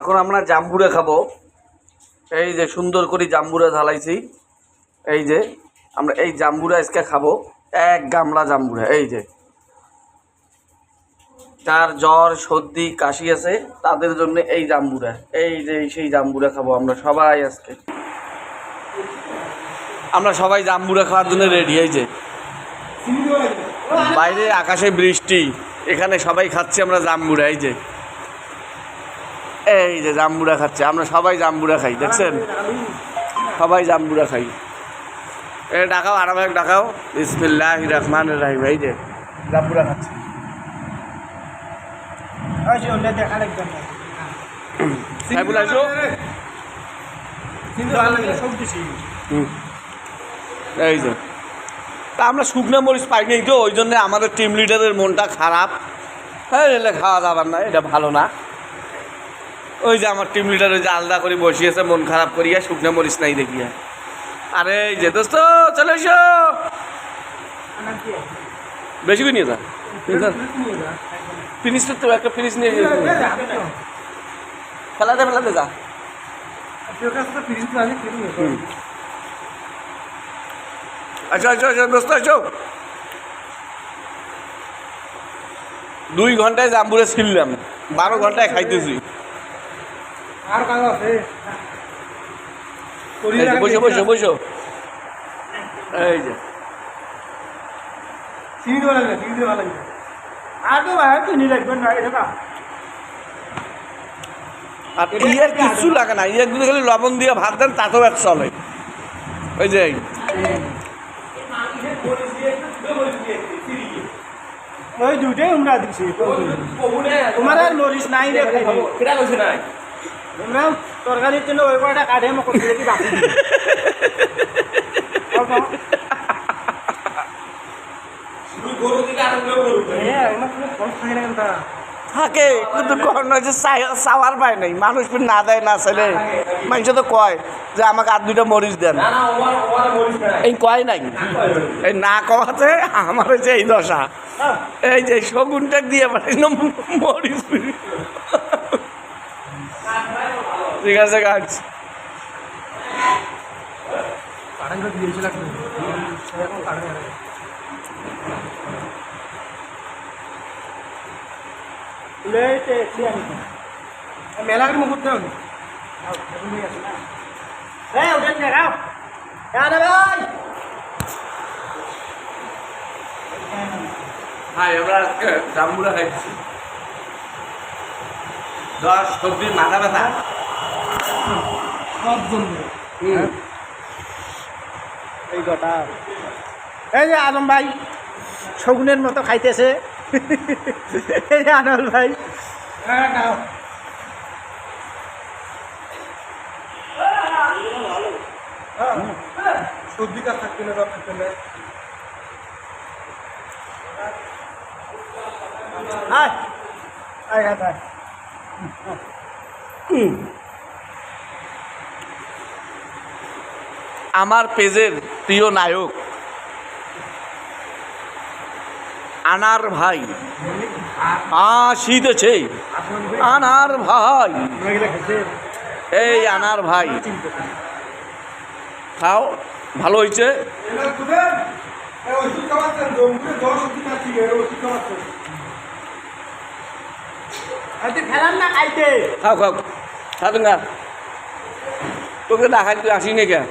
এখন আমরা জাম্বুরা খাবো। এই যে সুন্দর করে জাম্বুরা ঢালাইছি। এই যে আমরা এই জাম্বুরা আজকে খাবো, এক গামলা জাম্বুরা। এই যে যার জ্বর সর্দি কাশি আছে তাদের জন্য এই জাম্বুরা, এই যে সেই জাম্বুরা খাবো আমরা সবাই আজকে। আমরা সবাই জাম্বুরা খাওয়ার জন্য রেডি। এই যে বাইরে আকাশে বৃষ্টি, এখানে সবাই খাচ্ছি আমরা জাম্বুরা। এই যে জাম্বুরা খাচ্ছে, আমরা সবাই জাম্বুরা খাই, দেখছেন? সবাই জাম্বুরা খাই। এ ডাকাও, আরাম এক ডাকাও, বিসমিল্লাহির রহমানির রহিম। এই যে জাম্বুরা খাচ্ছে। এই যে তা আমরা শুকনো মরিচ পাই নাই তো, ওই জন্য আমাদের টিম লিডারের মনটা খারাপ। হ্যাঁ, এলে খাওয়া যাবার না, এটা ভালো না। ওই যে আমার টিম লিডার ওই যে আলাদা করে বসিয়েছে মন খারাপ করিয়া, শুকনো মরিচ নাই দেখিয়া। আরে এই যে দোস্ত চলে এসো, বেশি করে নিয়ে যা। ফিনিশ তো একটা ফিনিশ নিয়ে ফেলাতে ফেলাতে যা। আচ্ছা আচ্ছা আচ্ছা দোস্ত আছো। 2 ঘন্টায় জাম্বুরা ছিললাম, 12 ঘন্টায় খাইতেছি। বসো বসো বসো। এই যে আর ইয়ার কিচ্ছু লাগে না, ইয়ার যদি খালি লবণ দিয়ে ভাত দেন তাতেও এক চলে। ওই যে ওই দুইটাই উমরা দিছি, তোমার আর মরিচ নাই রে ভাই। কেটা কইছ নাই তোমরা তরকারির জন্য ওই কয়টা কাটে মক করে কি বাকি শুধু গরু দিকে আর গরু হ্যাঁ আমার কোনো ফল খাই না কেনটা থাকে, কিন্তু কখনো যে চাওয়ার পায় নাই। মানুষ না দেয় না ছেলে, মানুষ তো কয় যে আমাকে আর 2টা মরিচ দেন, এই কয় নাই। এই না কওয়াতে আমার যে এই দশা। এই যে শগুনটা দিয়ে পাঠাইল মরিচ। ঠিক আছে গাছ মেলা করে মুখ দেন ভাই আমরা আজকে জাম্বুরা খাইছি। 10 সবজি মাথা ব্যথা সব জন্য এই কথা। এই যে আলম ভাই শগুনের মতো খাইতেছে। এই যে আনল ভাই সবজি কাজ থাকবে না আপনার। আমার পেজের প্রিয় নায়ক আনার ভাই আসিতেছে। আনার ভাই, এই আনার ভাই খাও, ভালো হয়েছে। খাও খাও খাও না, তোকে না খাইতে আসি না কে।